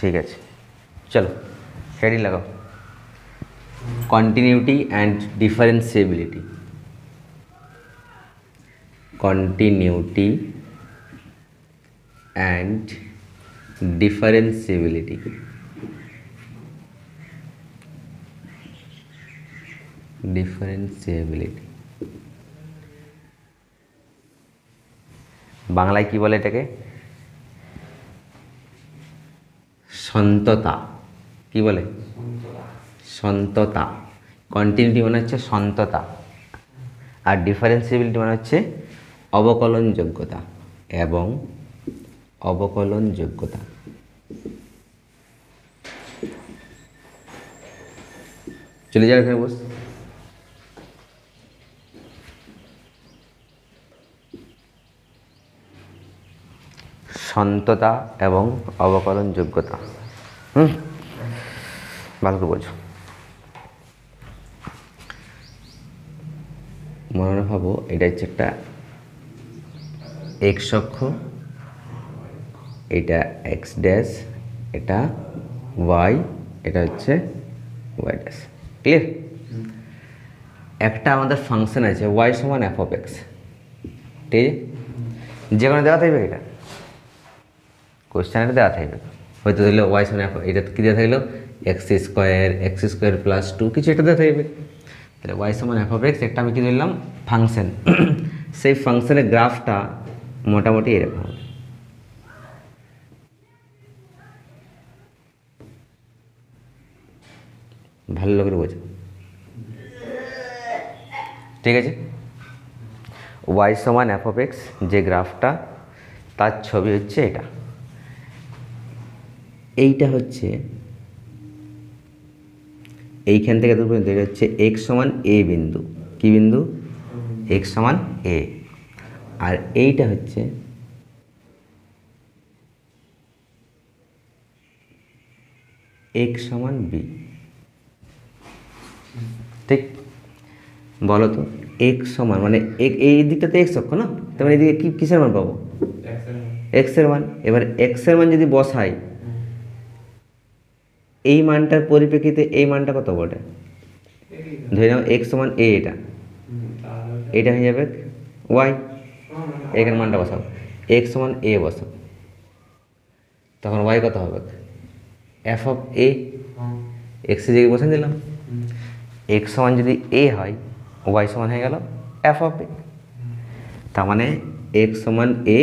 ঠিক আছে, চলো হেডিং লাগাও, কন্টিনিউটি অ্যান্ড ডিফারেন্সিয়েবিলিটি। Continuity and ডিফারেন্সিয়েবিলিটি। ডিফারেন্সিয়েবিলিটি বাংলায় কি বলে এটাকে? সন্ততা। কি বলে? সন্ততা। কন্টিনিউটি মানে হচ্ছে সন্ততা, আর ডিফারেন্সিয়েবিলিটি মানে হচ্ছে অবকলনযোগ্যতা এবং অবকলনযোগ্যতা। চলে যাও এখানে বস। সন্ততা এবং অবকলনযোগ্যতা। ভালো করে বোঝো। মনে ভাবো এটা হচ্ছে একটা এক্স অক্ষ, এটা এক্স ড্যাশ, এটা ওয়াই, এটা হচ্ছে ওয়াই ড্যাশ। ক্লিয়ার? একটা আমাদের ফাংশন আছে ওয়াই সমান এফ অফ এক্স, ঠিক আছে? যে কোনো দেওয়া থাকবে, এটা কোয়েশ্চেনটা দেওয়া থাকবে, হয়তো দিল ওয়াই সমান এফ, এটা কী দেওয়া থাকলো এক্স স্কোয়ার প্লাস 2 কিছু এটা দেওয়া থাকবে। তাহলে ওয়াই সমান এফ অফ এক্স একটা আমি কী ধরলাম ফাংশন। সেই ফাংশনের গ্রাফটা মোটামুটি এরকম হবে। ভালো করে বোঝো, ঠিক আছে? ওয়াই সমান এফ অফ এক্স যে গ্রাফটা, তার ছবি হচ্ছে এটা। এইটা হচ্ছে এইখান থেকে দূর পর্যন্ত এটা হচ্ছে এক্স সমান এ বিন্দু। কি বিন্দু? এক্স সমান এ। আর এইটা হচ্ছে এক্স সমান বি। ঠিক? বলো তো এক্স সমান মানে এই দিকটাতে এক্স অক্ষ না, তার মানে এদিকে কি কিসের মান পাবো? এক্সের মান। এবার এক্সের মান যদি বসাই, এই মানটার পরিপ্রেক্ষিতে এই মানটা কত বটে? ধরে নাও এক্স সমান এ, এটা হয়ে যাবে ওয়াই। এখানে মানটা বসাও, এক্স সমান এ বসাও, তখন ওয়াই কত হবে? এফ অফ এ। এক্সের জায়গায় বসে দিলাম, এক্স সমান যদি এ হয়, ওয়াই সমান হয়ে গেল এফ অফ এ। তার মানে এক্স সমান এ,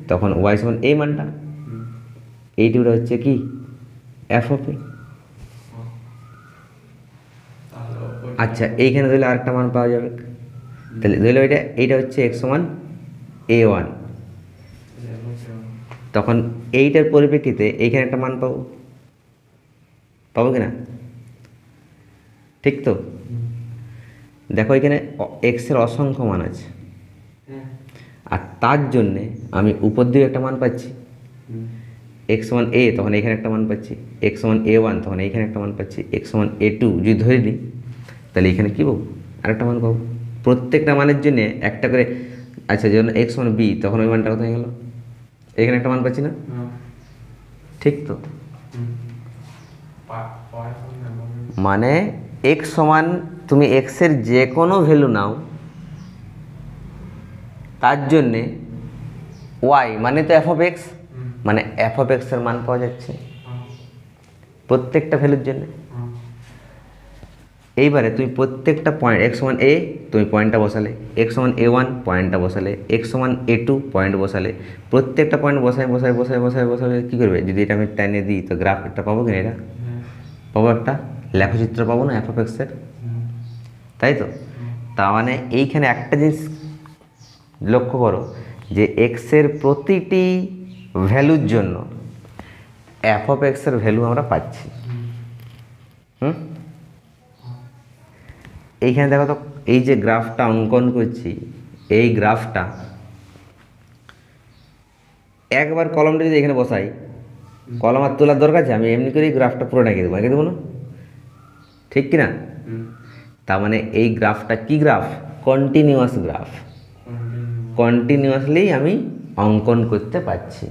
তখন ওয়াই সমান এই মানটা, এইটুকুটা হচ্ছে কি এফ অফ এ। আচ্ছা, এইখানে ধরলে আরেকটা মান পাওয়া যাবে, তাহলে ধরলে এইটা হচ্ছে এক্স সমান এ ওয়ান, তখন এইটার পরিপ্রেক্ষিতে এইখানে একটা মান পাবো, পাবো কিনা? ঠিক তো? দেখো এখানে এক্সের অসংখ্য মান আছে, আর তার জন্যে আমি উপর দিকে একটা মান পাচ্ছি এক্স সমান এ, তখন এখানে একটা মান পাচ্ছি এক্স সমান এ ওয়ান, তখন এইখানে একটা মান পাচ্ছি এক্স সমান এ টু। যদি ধরে নিই তাহলে এখানে কী পাবো? আরেকটা মান পাবো। প্রত্যেকটা মানের জন্যে একটা করে। আচ্ছা, যখন এক্স সমান বি, তখন ওই মানটা কোথায় গেল? এখানে একটা মান পাচ্ছি না? ঠিক তো? মানে এক্স সমান তুমি এক্সের যে কোনো ভ্যালু নাও, তার জন্যে ওয়াই মানে তো এফ অফ এক্স, মানে এফ অফ এক্সের মান পাওয়া যাচ্ছে প্রত্যেকটা ভ্যালুর জন্য। এইবারে তুমি প্রত্যেকটা পয়েন্ট এক্স সমান এ, তুমি পয়েন্টটা বসালে, এক্স সমান এ ওয়ান পয়েন্টটা বসালে, এক্স সমান এ টু পয়েন্ট বসালে, প্রত্যেকটা পয়েন্ট বসায় কী করবে? যদি এটা আমি টেনে দিই তো গ্রাফ একটা পাবো কিনা? এটা পাবো, একটা লেখচিত্র পাবো না এফ অফ এক্সের, তাই তো? তার মানে এইখানে একটা জিনিস লক্ষ্য করো যে এক্সের প্রতিটি ভ্যালুর জন্য এফ অফ এক্সের ভ্যালু আমরা পাচ্ছি। এইখানে দেখো তো, এই যে গ্রাফটা অঙ্কন করছি, এই গ্রাফটা একবার কলমটা যদি এখানে বসাই, কলম আর তোলার দরকার আছে? আমি এমনি করেই গ্রাফটা পুরোটা এঁকে দেবো, এঁকে দেবো না? ঠিক কিনা? তার মানে এই গ্রাফটা কি গ্রাফ? Continuous graph. কন্টিনিউয়াসলি আমি অঙ্কন করতে পারছি।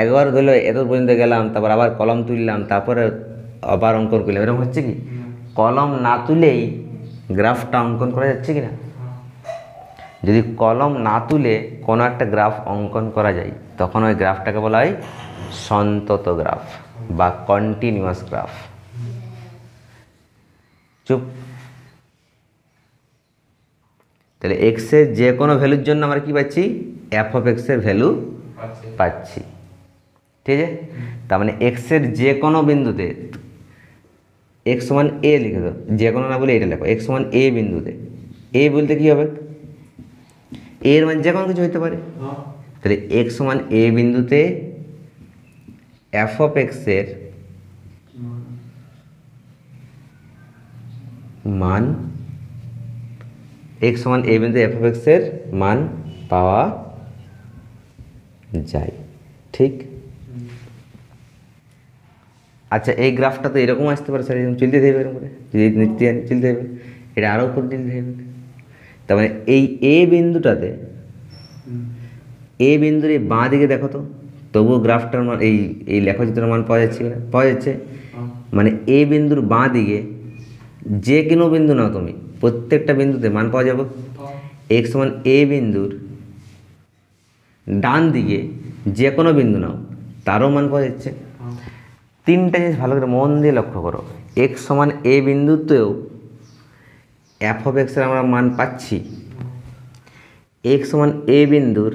একবার ধরলে এত পর্যন্ত গেলাম, তারপর আবার কলম তুললাম, তারপরে আবার অঙ্কন করলাম, এরকম হচ্ছে কি? কলম না তুলেই গ্রাফটা অঙ্কন করা যাচ্ছে কি না? যদি কলম না তুলে কোনো একটা গ্রাফ অঙ্কন করা যায়, তখন ওই গ্রাফটাকে বলা হয় সন্তত গ্রাফ বা কন্টিনিউয়াস গ্রাফ। চুপ। তাহলে এক্সের যে কোনো ভ্যালুর জন্য আমরা কি পাচ্ছি? এফ অফ এক্সের ভ্যালু পাচ্ছি, ঠিক আছে? তার মানে এক্সের যে কোনো বিন্দুতে, এক্স সমান এ লিখে দাও, যে কোনো না বলে এটা লেখো, এক্স সমান এ বিন্দুতে, এ বলতে কি হবে? এর মান যে কোনো কিছু হইতে পারে। তাহলে এক্স সমান এ বিন্দুতে এফ অফ এক্সের মান, এক্স সমান এ বিন্দুতে এফ অফ এক্সের মান পাওয়া যায়, ঠিক? আচ্ছা, এই গ্রাফটা তো এরকম আসতে পারে স্যার, এরকম চলতে থাকবে, এরকম করে যদি নিত্য চলতে থাকবে, এটা আরও উপর চলতে থাকবে। তার মানে এই এ বিন্দুটাতে, এ বিন্দুর এই বাঁ দিকে দেখো তো, তবুও গ্রাফটার মান, এই লেখচিত্রের মান পাওয়া যাচ্ছে কিনা? পাওয়া যাচ্ছে। মানে এ বিন্দুর বাঁ দিকে যে কোনো বিন্দু নাও তুমি, প্রত্যেকটা বিন্দুতে মান পাওয়া যাবে। এক্স সমান এ বিন্দুর ডান দিকে যে কোনো বিন্দু নাও, তারও মান পাওয়া যাচ্ছে। তিনটা জিনিস ভালো করে মন দিয়ে লক্ষ্য করো। এক্স সমান এ বিন্দুতেও এফ অফ এক্সের আমরা মান পাচ্ছি, এক্স সমান এ বিন্দুর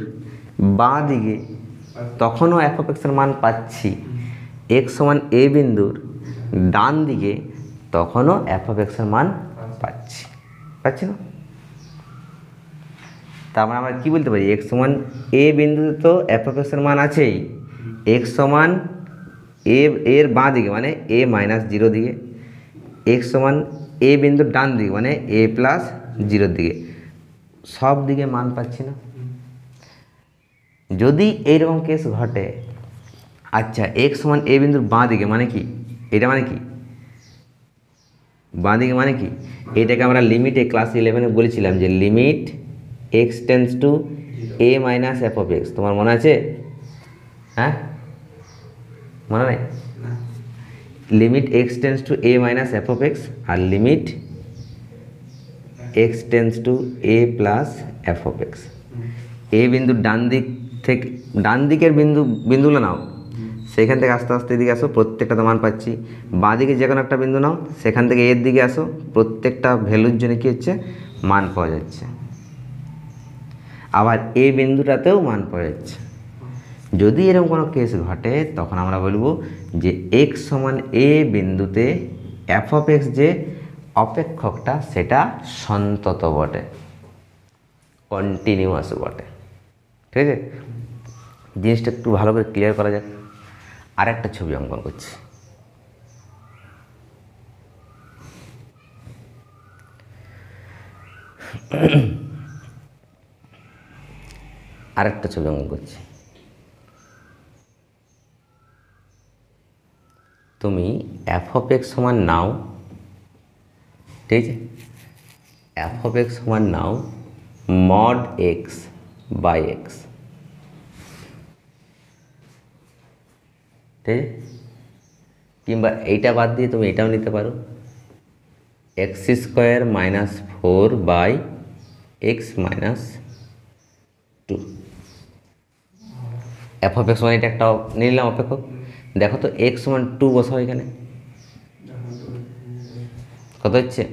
বাঁ দিকে তখনও এফ অফ এক্সের মান পাচ্ছি, এক্স সমান এ বিন্দুর ডান দিকে তখনও এফ অফ এক্সের মান পাচ্ছি না? তার মানে আমরা কী বলতে পারি? এক্স সমান এ বিন্দুতে তো এফ অফ এক্সের মান আছেই, এক্স সমান এর বাঁ দিকে মানে এ মাইনাস জিরো দিকে, এক্স সমান এ বিন্দুর ডান দিকে মানে এ প্লাস জিরোর দিকে, সব দিকে মান পাচ্ছি না? যদি এইরকম কেস ঘটে, আচ্ছা এক্স সমান এ বিন্দুর বাঁ দিকে মানে কি? এটা মানে কি বাঁ দিকে মানে কি? এটাকে আমরা লিমিটে ক্লাস 11-এ বলেছিলাম যে limit x tends to a minus f of x. তোমার মনে আছে? হ্যাঁ, মনে নেই? Limit x tends to a minus f of x আর limit x tends to a plus f of x. A বিন্দুর ডান দিক থেকে, ডান দিকের বিন্দুগুলো নাও, সেখান থেকে আস্তে আস্তে এদিকে আসো, প্রত্যেকটা মান পাচ্ছি। বাঁ দিকে যে কোনো একটা বিন্দু নাও, সেখান থেকে এর দিকে আসো, প্রত্যেকটা ভ্যালুর জন্য কী হচ্ছে? মান পাওয়া যাচ্ছে। আবার এ বিন্দুটাতেও মান পাওয়া যাচ্ছে। যদি এরকম কোনো কেস ঘটে, তখন আমরা বলবো যে এক্স সমান এ বিন্দুতে এফ অফ এক্স যে অপেক্ষকটা, সেটা সন্তত বটে, কন্টিনিউয়াস বটে, ঠিক আছে? জিনিসটা একটু ভালো করে ক্লিয়ার করা যাক। আর একটা ছবি অঙ্কন করছি। আরেকটা ছবি অঙ্কন করছি। তুমি এফ অফ এক্স সমান নাও, ঠিক আছে? এফ অফ এক্স সমান নাও মড এক্স বাই এক্স, ঠিক আছে? কিংবা এইটা বাদ দিয়ে তুমি এটাও নিতে পারো, x square minus 4 by x minus 2। F of x সমান এটা একটা নিলাম অপেক্ষক। দেখো তো এক্স সমান 2 বসাও এখানে, কত হচ্ছে?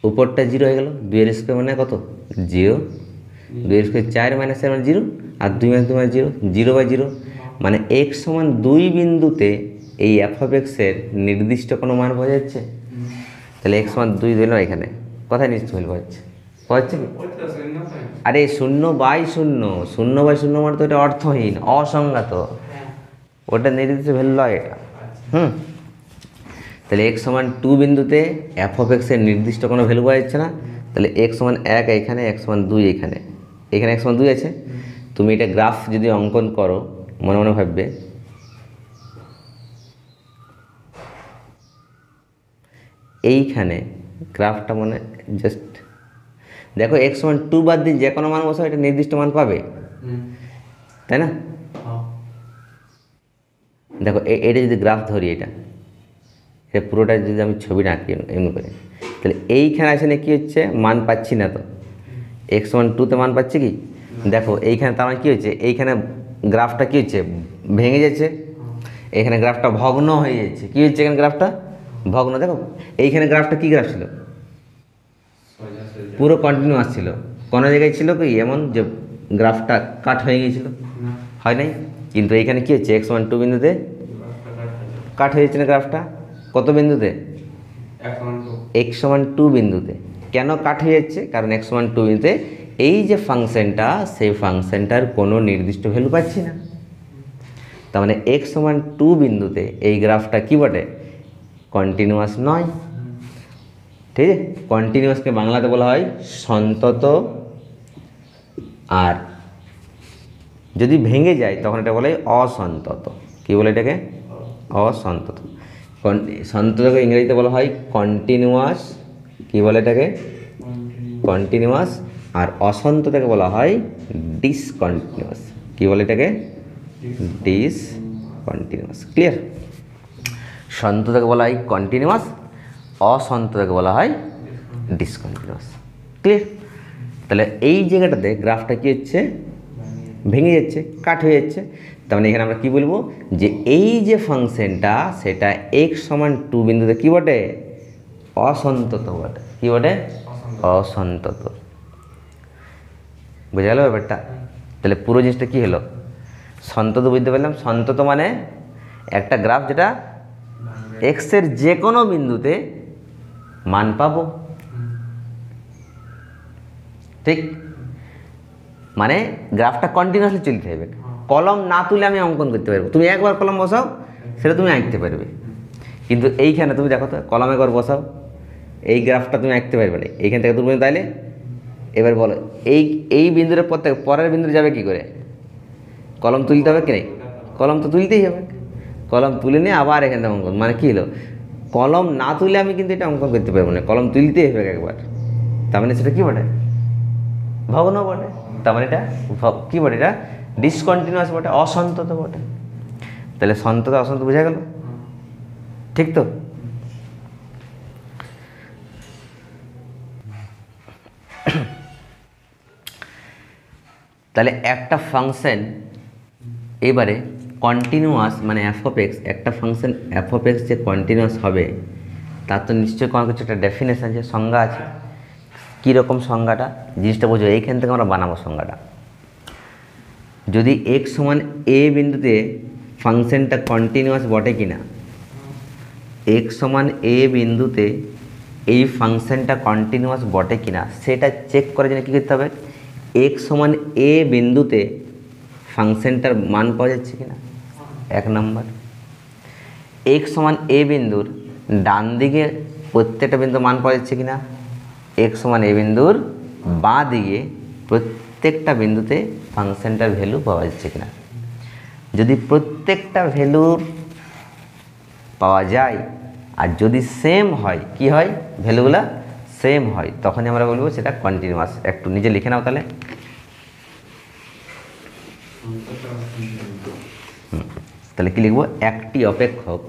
উপরটা 0 হয়ে গেল, 2 স্কোয়ার মানে কত? 0, 2 স্কোয়ার 4 মাইনাস 4 মানে 0, আর 2 মাইনাস 2 মানে 0, 0/0। মানে এক্স সমান 2 বিন্দুতে এই এফ অফ এক্সের নির্দিষ্ট কোনো মান পাওয়া যাচ্ছে? তাহলে এক্স সমান 2 দিলাম এখানে, কোথায় নিশ্চয় পাওয়া যাচ্ছে? পাওয়া যাচ্ছে কি? আরে 0/0, 0/0 মানে তো এটা অর্থহীন, অসংজ্ঞাত, ওটা নির্দিষ্ট ভ্যালু নয় এটা। তাহলে এক্স সমান 2 বিন্দুতে এফ অফ এক্সের নির্দিষ্ট কোনো ভ্যালু পাওয়া যাচ্ছে না। তাহলে এক্স সমান 1 এখানে, এক্স সমান 2 এখানে, এখানে এক্স সমান 2 আছে। তুমি এটা গ্রাফ যদি অঙ্কন করো, মনে মনে ভাববে এইখানে গ্রাফটা মানে জাস্ট দেখো, এক্স সমান 2 বাদ দিয়ে যে কোনো মান বসাও, এটা নির্দিষ্ট মান পাবে, তাই না? দেখো এটা যদি গ্রাফ ধরি, এটা পুরোটা যদি আমি ছবিটা আঁকি এমনি করে, তাহলে এইখানে আসলে কী হচ্ছে, মান পাচ্ছি না তো, x1 2 মান পাচ্ছি কি, দেখো এইখানে তার মানে কী হচ্ছে, এইখানে গ্রাফটা কী হচ্ছে, ভেঙে যাচ্ছে, এখানে গ্রাফটা ভগ্ন হয়ে যাচ্ছে। কী হচ্ছে এখানে গ্রাফটা ভগ্ন। দেখো এইখানে গ্রাফটা কী গ্রাফ ছিল, পুরো কন্টিনিউয়াস ছিল, কোনো জায়গায় ছিল কি এমন যে গ্রাফটা কাট হয়ে গিয়েছিল, হয় নাই। কিন্তু এইখানে কী হচ্ছে, x1 2 বিন্দুতে কাট হয়ে যাচ্ছে না গ্রাফটা, কত বিন্দুতে, x1 2 বিন্দুতে। কেন কাট হয়ে যাচ্ছে, কারণ x1 2 বিন্দুতে এই যে ফাংশনটা, সেই ফাংশনটার কোনো নির্দিষ্ট ভ্যালু পাচ্ছি না। তার মানে x1 2 বিন্দুতে এই গ্রাফটা কী বটে, কন্টিনিউয়াস নয়। ঠিক আছে, কন্টিনিউয়াসকে বাংলাতে বলা হয় সন্তত, আর যদি ভেঙে যায় তখন এটা বলা হয় অসন্তত। কী বলে এটাকে, অসন্তত। সন্ততকে ইংরেজিতে বলা হয় কন্টিনিউয়াস, কী বলে এটাকে, কন্টিনিউয়াস। আর অসন্ততকে বলা হয় ডিসকন্টিনিউয়াস। কী বলে এটাকে, ডিসকন্টিনিউয়াস। ক্লিয়ার, সন্ততকে বলা হয় কন্টিনিউয়াস, অসন্ততকে বলা হয় ডিসকন্টিনিউয়াস। ক্লিয়ার, তাহলে এই জায়গাটাতে গ্রাফটা কী হচ্ছে, ভেঙে যাচ্ছে, কাট হয়ে যাচ্ছে। তার মানে এখানে আমরা কী বলবো, যে এই যে ফাংশনটা সেটা x1 2 বিন্দুতে কী বটে, অসন্তত বটে। কী বটে, অসন্তত। বুঝা গেল ব্যাপারটা। তাহলে পুরো জিনিসটা কী হলো, সন্তত বুঝতে পারলাম। সন্তত মানে একটা গ্রাফ যেটা এক্সের যে কোনো বিন্দুতে মান পাবো। ঠিক, মানে গ্রাফটা কন্টিনিউয়াসলি চলতে হবে, কলম না তুলে আমি অঙ্কন করতে পারবো। তুমি একবার কলম বসাও, সেটা তুমি আঁকতে পারবে। কিন্তু এইখানে তুমি দেখো তো, কলম একবার বসাও, এই গ্রাফটা তুমি আঁকতে পারবে না, এইখান থেকে তুলবে তাইলে। এবার বলো, এই বিন্দুর প্রত্যেক পরের বিন্দুতে যাবে কী করে, কলম তুলতে হবে কি নেই, কলম তো তুলতেই হবে। কলম তুলে নিয়ে আবার এখান থেকে অঙ্কন, মানে কী হলো, কলম না তুলে আমি কিন্তু এটা অঙ্কন করতে পারবো না, কলম তুলতেই হবে একবার। তার মানে সেটা কী বটে, ভগ্ন বটে। তার মানে এটা কী বটে, এটা ডিসকন্টিনিউয়াস বটে, অসন্তত বটে। তাহলে সন্তত অসন্ত বোঝা গেল, ঠিক তো। তাহলে একটা ফাংশন এবারে কন্টিনিউয়াস, মানে এফ অফ এক্স, একটা ফাংশন এফ অফ এক্স যে কন্টিনিউয়াস হবে তার তো নিশ্চয়ই কোনো কিছু একটা ডেফিনেশন আছে, সংজ্ঞা আছে। কীরকম সংজ্ঞাটা, জিনিসটা বোঝো, এইখান থেকে আমরা বানাবো সংজ্ঞাটা। যদি x=a বিন্দুতে ফাংশনটা কন্টিনিউয়াস বটে কিনা, x=a বিন্দুতে এই ফাংশনটা কন্টিনিউয়াস বটে কিনা সেটা চেক করার জন্য কী করতে হবে, x=a বিন্দুতে ফাংশনটার মান পাওয়া যাচ্ছে কিনা, 1 নম্বর। x=a বিন্দুর ডান দিকে প্রত্যেকটা বিন্দু মান পাওয়া যাচ্ছে কিনা, x=a বিন্দুর বাঁ দিকে প্রত্যেকটা বিন্দুতে ফাংশনটার ভ্যালু পাওয়া যাচ্ছে কিনা। যদি প্রত্যেকটা ভ্যালুর পাওয়া যায় আর যদি সেম হয়, কি হয়, ভ্যালুগুলো সেম হয়, তখনই আমরা বলবো সেটা কন্টিনিউয়াস। একটু নিজে লিখে নাও তাহলে। তাহলে কি লিখবো, একটি অপেক্ষক,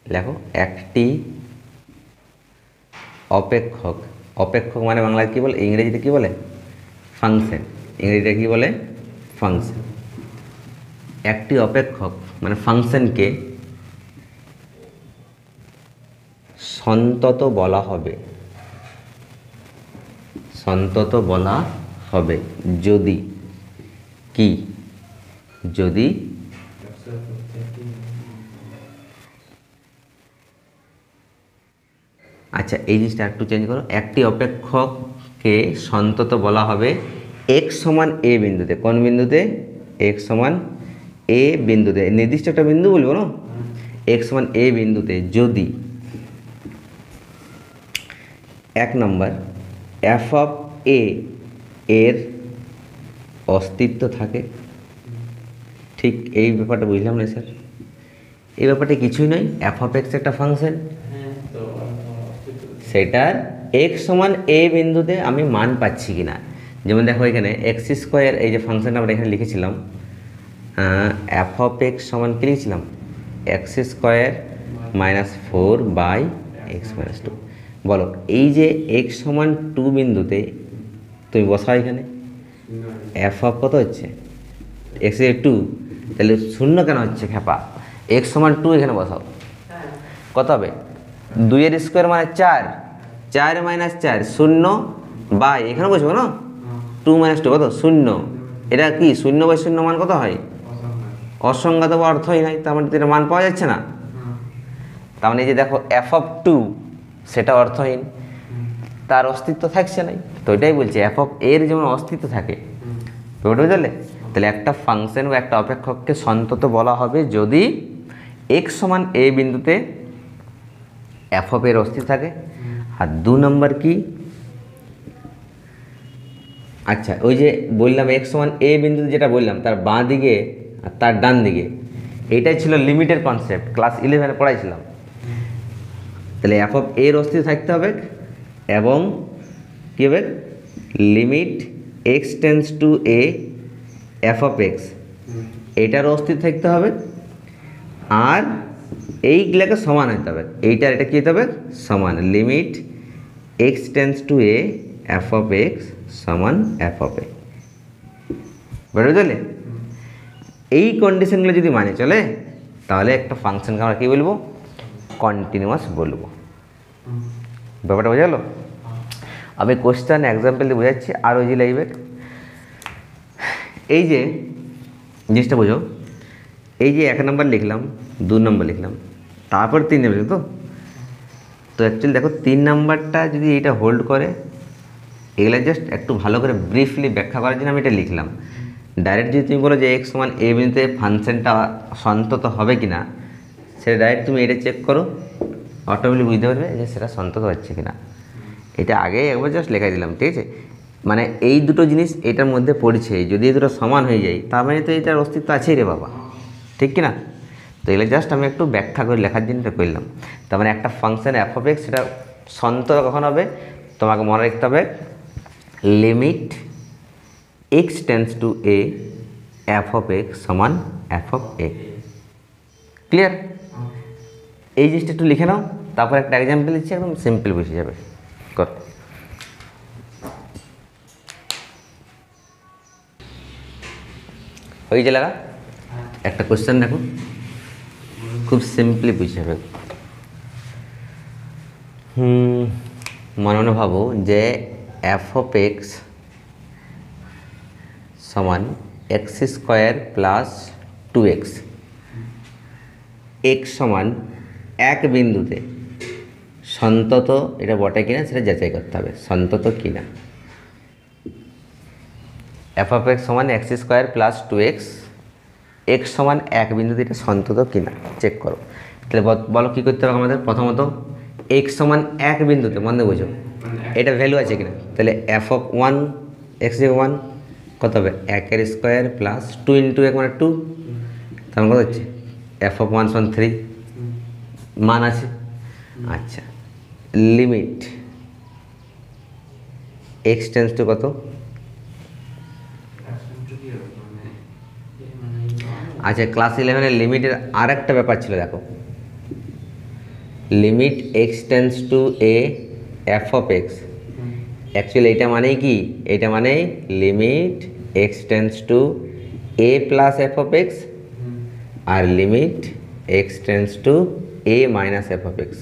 লেখো একটি অপেক্ষক। অপেক্ষক মানে বাংলায় কী বলে, ইংরেজিতে কী বলে, ফাংশন। ইংরেজিতে কী বলে, ফাংশন। একটি অপেক্ষক মানে ফাংশনকে সন্তত বলা হবে, সন্তত বলা হবে যদি কি, যদি আচ্ছা এই জিনিসটা একটু চেঞ্জ করো। একটি অপেক্ষককে সন্তত বলা হবে x=a বিন্দুতে। কোন বিন্দুতে, x=a বিন্দুতে, নির্দিষ্ট একটা বিন্দু বলবো না, x=a বিন্দুতে যদি 1 নম্বর এফ অফ এ এর অস্তিত্ব থাকে। ঠিক এই ব্যাপারটা বুঝলাম না স্যার, এই ব্যাপারটা কিছুই নয়, এফ অফ এক্স একটা ফাংশন, সেটার x=a বিন্দুতে আমি মান পাচ্ছি কিনা। যেমন দেখো এখানে x², এই যে ফাংশনটা আমরা এখানে লিখেছিলাম, এফ অফ এক্স সমান কি লিখছিলাম, এক্স স্কোয়ার মাইনাস 4/x-2। বলো এই যে এক্স সমান 2 বিন্দুতে তুমি বসাও এখানে এফ অফ কত হচ্ছে, এক্স এর 2, তাহলে শূন্য কেন হচ্ছে খ্যাপা, এক্স সমান 2 এখানে বসাও, কত হবে 2 এর স্কোয়ার মানে 4, 4 মাইনাস 4 0 বাই এখানে বসবো না 2 মাইনাস 2 কত 0, এটা কি 0/0 মান কত হয়, অসংজ্ঞাত বা অর্থই নাই, তার মানে এটা মান পাওয়া যাচ্ছে না। তার মানে এই যে দেখো এফ অফ 2 সেটা অর্থহীন, তার অস্তিত্ব থাকছে না। তো এটাই বলছে এফ অফ এর যেমন অস্তিত্ব থাকে, ব্যাপারটা বুঝলে। তাহলে একটা ফাংশন বা একটা অপেক্ষককে সন্তত বলা হবে যদি এক্স সমান এ বিন্দুতে এফ অফ এর অস্তিত্ব থাকে। আর 2 নম্বর কি, আচ্ছা ওই যে বললাম এক্স সমান এ বিন্দুতে যেটা বললাম তার বাঁ দিকে আর তার ডান দিকে, এইটাই ছিল লিমিটের কনসেপ্ট, ক্লাস 11 পড়াইছিলাম। তাহলে এফ অফ এর অস্তিত্ব থাকতে হবে এবং কী হবে, limit x tends to a f of x এটার অস্তিত্ব থাকতে হবে, আর এইগুলাকে সমান হতে হবে, এইটার এটা কী হতে হবে সমান, limit x tends to a f of x সমান এফ অফ এ, বুঝতে পারলে। এই কন্ডিশনগুলো যদি মানে চলে তাহলে একটা ফাংশনকে আমরা কী বলবো, কন্টিনিউয়াস বলবো। ব্যাপারটা বোঝা গেল। আমি কোশ্চেন এক্সাম্পল দিয়ে বোঝাচ্ছি আর ওই যে লাগবে, এই যে জিনিসটা বোঝো, এই যে 1 নম্বর লিখলাম 2 নম্বর লিখলাম তারপর 3 নম্বর, তো অ্যাকচুয়ালি দেখো 3 নম্বরটা যদি এটা হোল্ড করে, এগুলো জাস্ট একটু ভালো করে ব্রিফলি ব্যাখ্যা করার জন্য আমি এটা লিখলাম। ডাইরেক্ট যদি তুমি বলো যে এক্স সমান এ বিন্দুতে ফাংশনটা সন্তত হবে কি না, সেটা ডাইরেক্ট তুমি এটা চেক করো, অটোমেটিক বুঝতে পারবে যে সেটা সন্তত হচ্ছে কি না। এটা আগে একবার জাস্ট লেখাই দিলাম, ঠিক আছে। মানে এই দুটো জিনিস এটার মধ্যে পড়ছে, যদি এই দুটো সমান হয়ে যায় তার মানে তো এটার অস্তিত্ব আছেই রে বাবা, ঠিক কি না। তো এগুলো জাস্ট আমি একটু ব্যাখ্যা করে লেখার জন্য এটা করলাম। তার মানে একটা ফাংশন এফ অফ এক্স সেটা সন্তত কখন হবে, তোমাকে মনে রাখতে হবে limit x tends to a f of x সমান এফ অফ এ। ক্লিয়ার? এই জিনিসটা একটু লিখে নাও, তারপর একটা এক্সাম্পল দিচ্ছি, একদম সিম্পল বুঝে যাবে। কর, ওই যে লাগা একটা কোশ্চেন দেখো, খুব সিম্পলি বুঝে যাবে। মনে মনে ভাবো যে এফ অফ এক্স সমান x square plus 2x, x সমান 1 বিন্দুতে সন্তত এটা বটে কিনা সেটা যাচাই করতে হবে, সন্তত কিনা। এফ অফ এক্স সমান x square plus 2x, x সমান 1 বিন্দুতে এটা সন্তত কিনা চেক করো। তাহলে বলো কী করতে হবে আমাদের, প্রথমত এক্স সমান 1 বিন্দুতে, মনে বোঝো এটা ভ্যালু আছে কিনা। তাহলে এফ অফ 1 এক্স 1 কত হবে, 1 স্কোয়ার প্লাস 2 ইন্টু 1 মানে 2, তার কত হচ্ছে এফ অফ 1 সমান 3 মান আছে। আচ্ছা লিমিট এক্স টেন্স টু কত, আচ্ছা ক্লাস 11 লিমিটের আর একটা ব্যাপার ছিল দেখো, limit x tends to a f of x, actually এটা মানেই কি, এটা মানে limit x tends to a plus f of x আর limit x tends to a minus f of x.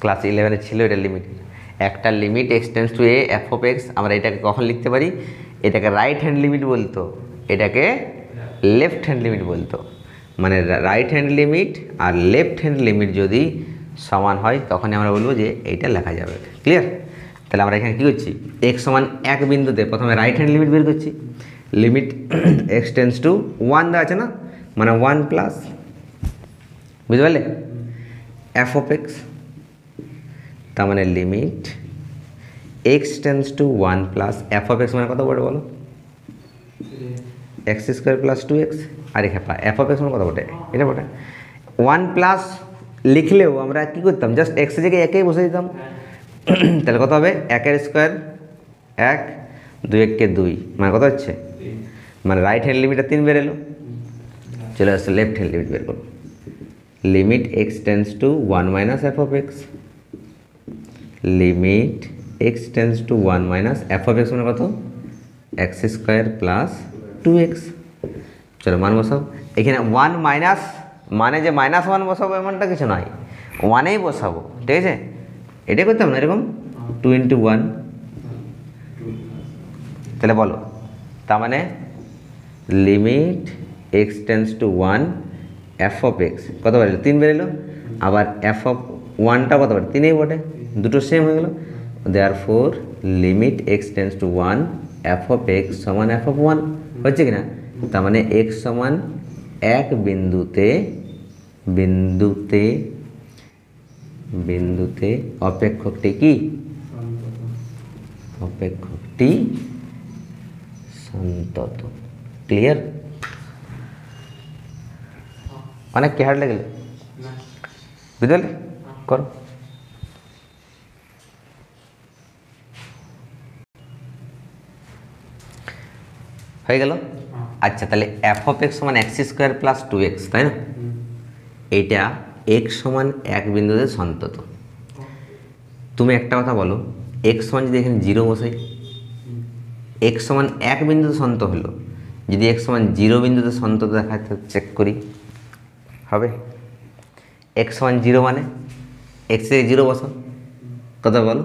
Class 11 ছিল এটা লিমিট, একটা limit x tends to a f of x, আমরা এটাকে কখন লিখতে পারি, এটাকে রাইট হ্যান্ড লিমিট বলতো, এটাকে লেফট হ্যান্ড লিমিট বলতো। মানে রাইট হ্যান্ড লিমিট আর লেফট হ্যান্ড লিমিট যদি সমান হয় তখনই আমরা বলবো যে এইটা লেখা যাবে। ক্লিয়ার? তাহলে আমরা এখানে কী করছি, এক্স সমান 1 বিন্দুতে প্রথমে রাইট হ্যান্ড লিমিট বের করছি, লিমিট এক্স টেন্স টু 1 দেওয়া আছে না, মানে 1 প্লাস, বুঝতে পারলে, এফ অফ এক্স, তার মানে limit x tends two 1 plus f of x মানে কত বটে বলো, এক্স স্কোয়ার প্লাস 2x, আর এখানে এফ অফ এক্স মানে কত বটে, এটা বটে 1 প্লাস। লিখলেও আমরা কী করতাম, জাস্ট এক্সের জায়গায় একেই বসে দিতাম, তাহলে কত হবে 1 স্কোয়ার 1, 2 1 2 মানে কত হচ্ছে মানে রাইট হ্যান্ড লিমিটটা 3 বেরোলো, চলে আসছে লেফট হ্যান্ড লিমিট বের করো। Limit x tends two 1 minus f of x, limit x tends two 1 minus f of x মানে কত, এক্স স্কোয়ার প্লাস 2x। চলো মান বসাও। এখানে 1 মাইনাস মানে যে -1 বসাবো এমনটা কিছু নয়, 1এই বসাবো, ঠিক আছে। এটাই করতাম না এরকম 2 × 1, তাহলে বলো, তার মানে limit x tends two 1 F of x কত বেরোলো, 3 বেরোলো। আবার এফ অফ 1টা কত বেরো, 3ই বটে, দুটো সেম হয়ে গেল। Therefore limit x tends two 1 F of x সমান এফ অফ 1 হচ্ছে কিনা। তার মানে এক্স সমান এক বিন্দুতে বিন্দুতে বিন্দুতে অপেক্ষকটি কি, অপেক্ষকটি সন্তত। ক্লিয়ার? অনেক কি হার্ড লাগলে বুঝতে পারলে? করো। হয়ে গেল। আচ্ছা, তাহলে এফ অফ এক্স সমান এক্স স্কোয়ার প্লাস 2x, তাই না? এইটা এক্স সমান এক বিন্দুতে সন্তত। তুমি একটা কথা বলো, এক্স সমান যদি এখানে 0 বসাই, এক্স সমান এক বিন্দুতে সন্ত হলো, যদি এক্স সমান 0 বিন্দুতে সন্তত দেখাতে চেক করি, হবে? এক্স সমান 0 মানে এক্স থেকে 0 বসো, কত বলো?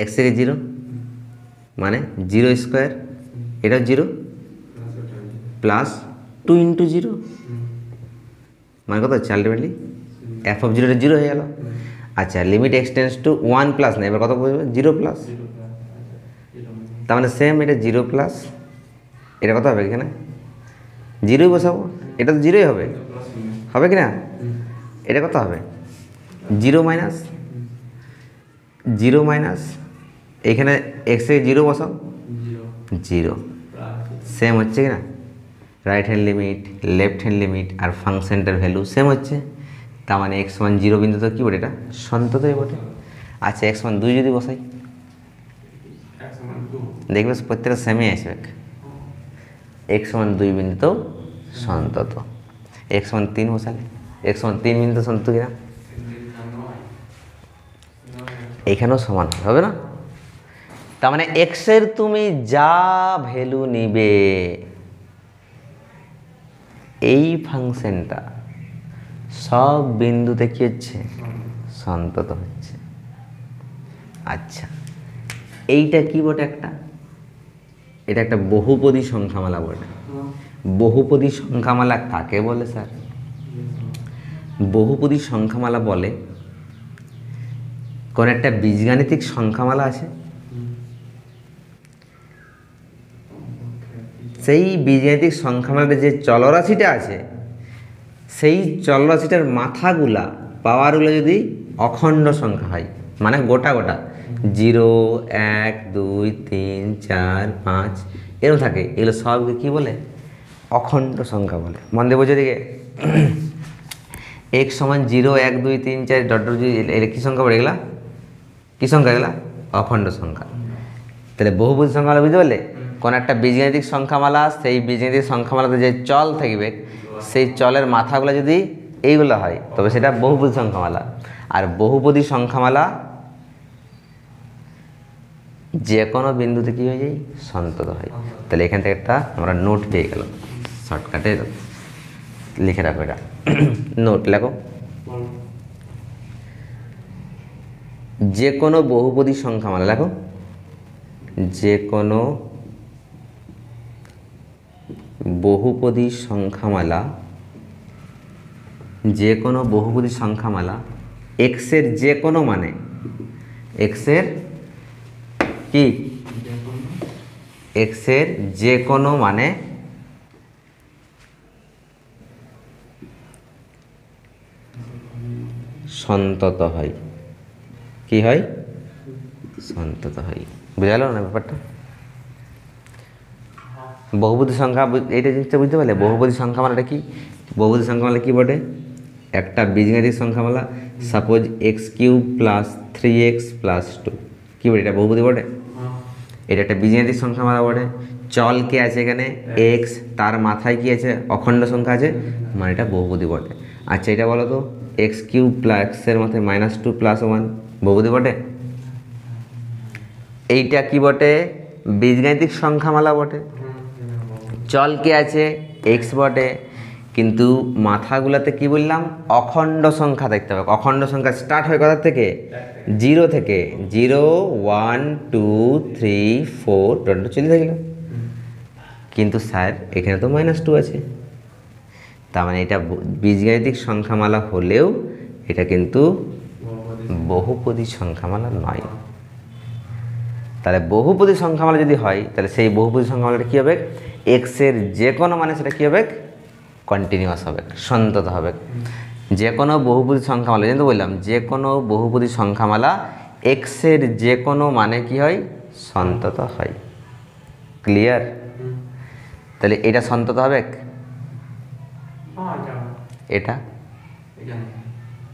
এক্স থেকে 0 মানে 0 স্কোয়ার, এটা 0 প্লাস 2 × 0 মানে কত হচ্ছে আলটিমেটলি এফ অফ 0 0 হয়ে গেল। আচ্ছা, limit x tends two 1 plus না, এবার কত বলবে, 0 প্লাস, তার মানে সেম এটা 0 প্লাস, এটা কত হবে, এখানে 0ই বসাবো, এটা তো 0ই হবে, হবে কি না? এটা কত হবে, 0 মাইনাস 0 মাইনাস এখানে এক্স থেকে 0 বসাও, 0 সেম হচ্ছে কি না। Right hand limit, left hand limit আর ফাংশনটার ভ্যালু সেম হচ্ছে, তার মানে এক্স সমান 0 বিন্দুতে কী বটে, এটা সন্ততই বটে। আচ্ছা, এক্স সমান 2 যদি বসাই, দেখবে প্রত্যেকটা সেমই আসবে। এক্স সমান 2 বিন্দুতেও সন্তত। এক্স সমান 3 বসালে, এক্স সমান 3 বিন্দুতে সন্তত কিনা, এখানেও সমান হবে না। তার মানে এক্সের তুমি যা ভ্যালু নিবে, এই ফাংশনটা সব বিন্দুতে কি হচ্ছে, সন্তত হচ্ছে। আচ্ছা, এইটা কি বটে, একটা এটা একটা বহুপদী সংখ্যামালা বটে। বহুপদী সংখ্যামালা কাকে বলে স্যার? বহুপদী সংখ্যামালা বলে কোন একটা বীজগাণিতিক সংখ্যামালা আছে, সেই বীজগাণিতিক সংখ্যামালাতে যে চলরাশিটা আছে, সেই চলরাশিটার মাথাগুলা পাওয়ারগুলো যদি অখণ্ড সংখ্যা হয়, মানে গোটা গোটা 0 1 2 3 4 5 এরকম থাকে, এগুলো সবকে কী বলে, অখণ্ড সংখ্যা বলে। মন দিয়ে বোঝো দিকে, এক্স সমান 0 1 2 3 4 ডট ডট, এগুলো কী সংখ্যা পড়ে গেলা, কী সংখ্যা এগুলা, অখণ্ড সংখ্যা। তাহলে বহুপদী সংখ্যামালা বুঝতে পারলে, কোন একটা বীজগাণিতিক সংখ্যামালা, সেই বীজগাণিতিক সংখ্যামালাতে যে চল থাকবে, সেই চলের মাথাগুলো যদি এইগুলো হয়, তবে সেটা বহুপদী সংখ্যামালা। আর বহুপদী সংখ্যামালা যে কোনো বিন্দুতে কী হয়ে যায়, সন্তত হয়। তাহলে এখান থেকে একটা আমরা নোট পেয়ে গেল, শর্টকাটে লিখে রাখো, এটা নোট লেখো। যে কোনো বহুপদী সংখ্যামালা, লেখো যে কোনো বহুপদী সংখ্যামালা, যে কোনো বহুপদী সংখ্যামালা এক্সের যে কোনো মানে, এক্সের কি, এক্সের যে কোনো মানে সন্তত হয়। কি হয়, সন্তত হয়। বুঝা গেল না ব্যাপারটা? বহুপদী সংখ্যা, এইটা জিনিসটা বুঝতে পারলে, বহুপদী সংখ্যামালাটা কি, বহুপদী সংখ্যামালা কি বটে, একটা বীজগাণিতিক সংখ্যামালা, suppose x³ plus 3x plus 2, কী বটে, এটা বহুপদী বটে। এটা একটা বীজগাণিতিক সংখ্যামালা বটে। চল কে আছে এখানে এক্স, তার মাথায় কি আছে অখণ্ড সংখ্যা আছে, মানে এটা বহুপদী বটে। আচ্ছা এটা বলো তো এক্স কিউব প্লাস এক্সের মাথায় -2 + 1 বহুপদী বটে? এইটা কি বটে? বীজগাণিতিক সংখ্যামালা বটে। চল কে আছে এক্স বটে, কিন্তু মাথাগুলোতে কি বললাম অখণ্ড সংখ্যা দেখতে হবে। অখণ্ড সংখ্যা স্টার্ট হয় কোথা থেকে? 0 থেকে। 0 1 2 3 4 টোটাল চলে গেল। কিন্তু স্যার এখানে তো -2 আছে, তার মানে এটা বীজগাণিতিক সংখ্যামালা হলেও এটা কিন্তু বহুপদী সংখ্যামালা নয়। তাহলে বহুপদী সংখ্যামালা যদি হয় তাহলে সেই বহুপদী সংখ্যামালাটা কী হবে? এক্সের যে কোনো মানে সেটা কী হবে? কন্টিনিউয়াস হবে, সন্তত হবে। যে কোনো বহুপদী সংখ্যামালা, যেহেতু বললাম যে কোনো বহুপদী সংখ্যামালা এক্সের যে কোনো মানে কি হয়? সন্তত হয়। ক্লিয়ার? তাহলে এটা সন্তত হবে, এটা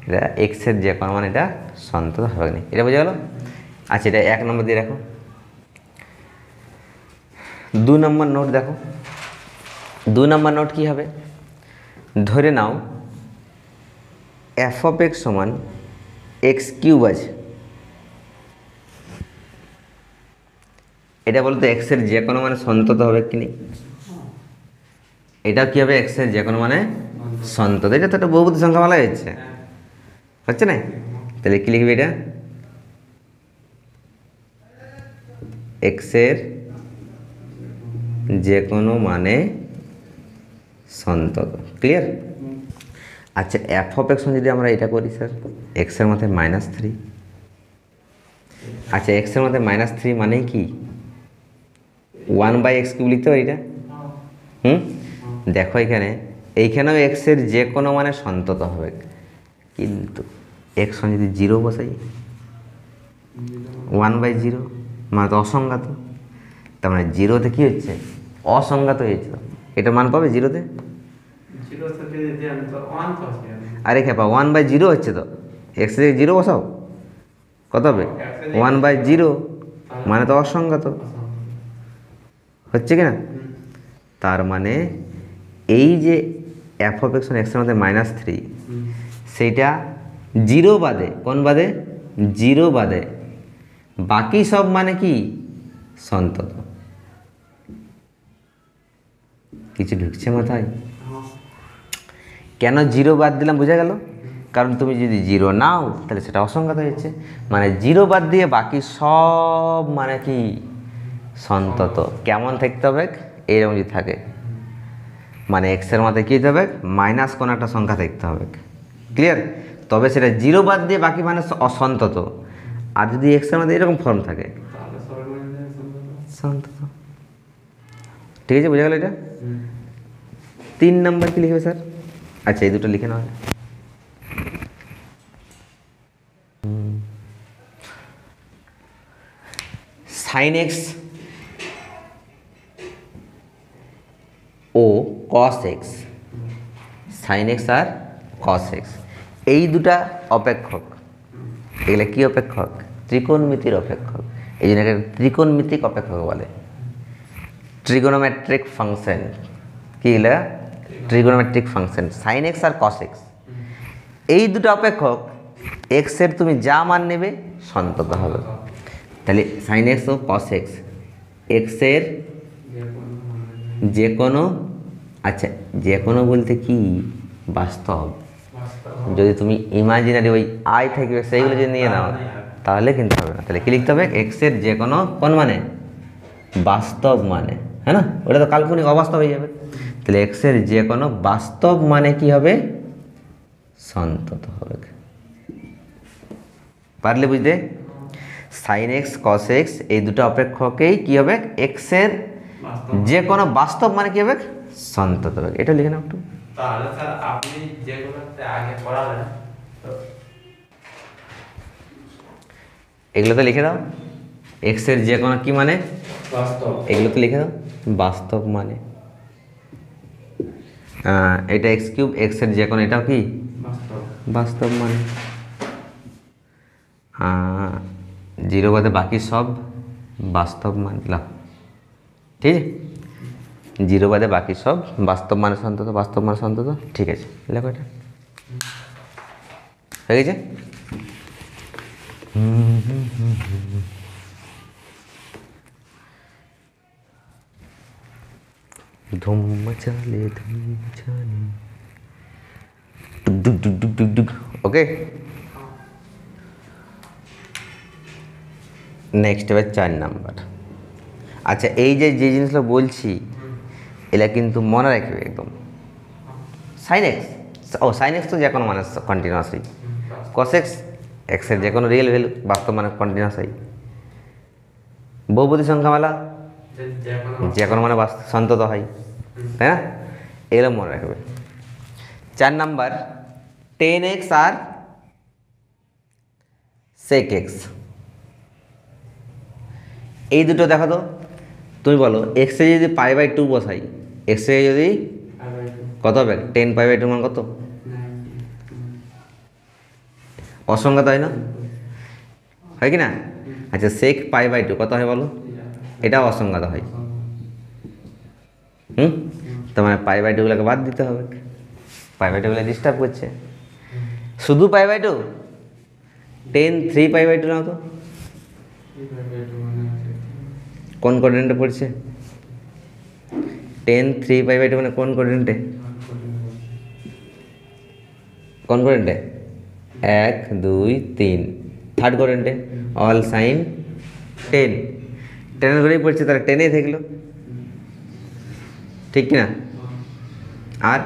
এটা এক্সের যে কোনো মানে এটা সন্তত হবে না। এটা বোঝা গেল? আচ্ছা এটা 1 নম্বর দিয়ে রাখো। 2 নম্বর নোট দেখো। 2 নম্বর নোট কি হবে? ধরে নাও f of x সমান x³ আছে। এটা বলতে এক্সের যে কোনো মানে সন্তত হবে কি নেই? এটা কি হবে? এক্সের যে কোনো মানে সন্তত। এটা তো একটা বহুপদী সংখ্যামালা হচ্ছে না? তাহলে কি লিখবি? এটা এক্সের যে কোনো মানে সন্তত। ক্লিয়ার? আচ্ছা f of x যদি আমরা এটা করি স্যার এক্সের মাথায় -3। আচ্ছা এক্সের মাথায় -3 মানে কি 1/x³ লিখতে পারি এটা? দেখো এইখানেও এক্সের যে কোনো মানে সন্তত হবে, কিন্তু এক্স যদি 0 বসাই 1/0 মানে তো অসংজ্ঞাত। তার মানে 0তে কী হচ্ছে? অসংজ্ঞাত হয়েছে। এটা মান পাবে 0তে? আরে খেপা 1/0 হচ্ছে তো, এক্স থেকে 0 বসাও কত হবে? 1/0 মানে তো অসংজ্ঞাত হচ্ছে কি না? তার মানে এই যে f of x এক্সের মধ্যে -3 সেইটা 0 বাদে, কোন বাদে? 0 বাদে বাকি সব মানে কি সন্তত। কিছু ঢুকছে মাথায়? কেন 0 বাদ দিলাম বোঝা গেল? কারণ তুমি যদি 0 নাও তাহলে সেটা অসংজ্ঞাত হয়েছে, মানে 0 বাদ দিয়ে বাকি সব মানে কি সন্তত। কেমন থাকতে হবে? এরকম যদি থাকে মানে এক্সের মাথায় কী হবে? মাইনাস কোনো একটা সংখ্যা থাকতে হবে। ক্লিয়ার? তবে সেটা 0 বাদ দিয়ে বাকি মানে অসন্তত। আর যদি এক্সের মধ্যে এরকম ফর্ম থাকে সন্তত। ঠিক আছে, বোঝা গেল? এটা 3 নম্বর কি লিখবে স্যার? আচ্ছা এই দুটো লিখে নাও। sin x ও cos x, sin x আর cos x এই দুটা অপেক্ষক। এগুলো কি অপেক্ষক? ত্রিকোণমিতির অপেক্ষক। এই জন্য এটা ত্রিকোণমিতিক অপেক্ষক বলে। ট্রিগোনোমেট্রিক ফাংশন কি? এগুলো ট্রিগোনোমেট্রিক ফাংশন sin x আর cos x। এই দুটো অপেক্ষক এক্সের তুমি যা মান নেবে সন্তত হবে। তাহলে sin x ও cos x এক্সের যে কোনো, আচ্ছা যে কোনো বলতে কি বাস্তব। যদি তুমি ইমাজিনারি ওই আই থাকবে সেইগুলো যদি নিয়ে নাও তাহলে কিন্তু হবে না। তাহলে কি লিখতে হবে? এক্সের যে কোনো কোন মানে বাস্তব মানে, হ্যাঁ না? ওটা তো কাল্পনিক অবাস্তব হয়ে যাবে। তাহলে এক্সের যে কোনো বাস্তব মানে কি হবে? সন্তত হবে। পারলে বুঝতে? sin x cos x এই দুটো অপেক্ষকেই কি হবে? এক্সের যে কোনো বাস্তব মানে কি হবে? সন্তত হবে। এটা লিখে নাও একটু। তাহলে স্যার আপনি যেগুলোতে আগে পড়ালেন এগুলো তো লিখে দাও। এক্সের যে কোনো কি মানে বাস্তব, এগুলো তো লিখে দাও বাস্তব মানে। এটা x³ এক্সের যে কোনো এটাও কি বাস্তব মানে। 0 বাদে বাকি সব বাস্তব মান দিলাম। ঠিক আছে। জিরো বাদে বাকি সব বাস্তব মানে সন্তত, বাস্তব মানে সন্তত। ঠিক আছে, লেখো এটা হয়ে গেছে। ধুম মচালে ধুম মচালে ডুক ডুক ডুক ডুক ডুক ডুক। ওকে, নেক্সট এবার 4 নাম্বার। আচ্ছা, এই যে যে জিনিসগুলো বলছি এগুলা কিন্তু মনে রাখবে একদম। সাইন এক্স, ও সাইন এক্স তো যে কোনো মানে কন্টিনিউয়াসই, কস এক্স এক্সের যে কোনো রিয়েল ভ্যালু বাস্তব মানে কন্টিনিউয়াসই, বহুপদী সংখ্যামালা যে কোনো মানে বাস্তব সন্তত হয়, তাই না? এগুলো মনে রাখবে। 4 নাম্বার 10x আর sec x, এই দুটো দেখো তো। তুমি বলো এক্সে যদি π/2 বসাই, এক্সে যদি কত হবে? 10 π/2 মান কত? অসংখ্যাত হয় না, হয় কি না? আচ্ছা, sec π/2 কত হয় বলো? এটাও অসংখ্যাত হয়। তার মানে π/2 গুলোকে বাদ দিতে হবে, π/2 গুলো ডিস্টার্ব করছে। শুধু π/2, 10 3 π/2 নাও তো, কোন কোঅর্ডিনেটে পড়ছে? 10 3 π/2 মানে কোন কোঅর্ডিনেটে? কোন কোঅর্ডিনেটে? 1 2 3, থার্ড কোঅর্ডিনেটে অল সাইন 10, 10 এর ঘরেই পড়ছে, তাহলে 10 থাকলো, ঠিক কিনা? আর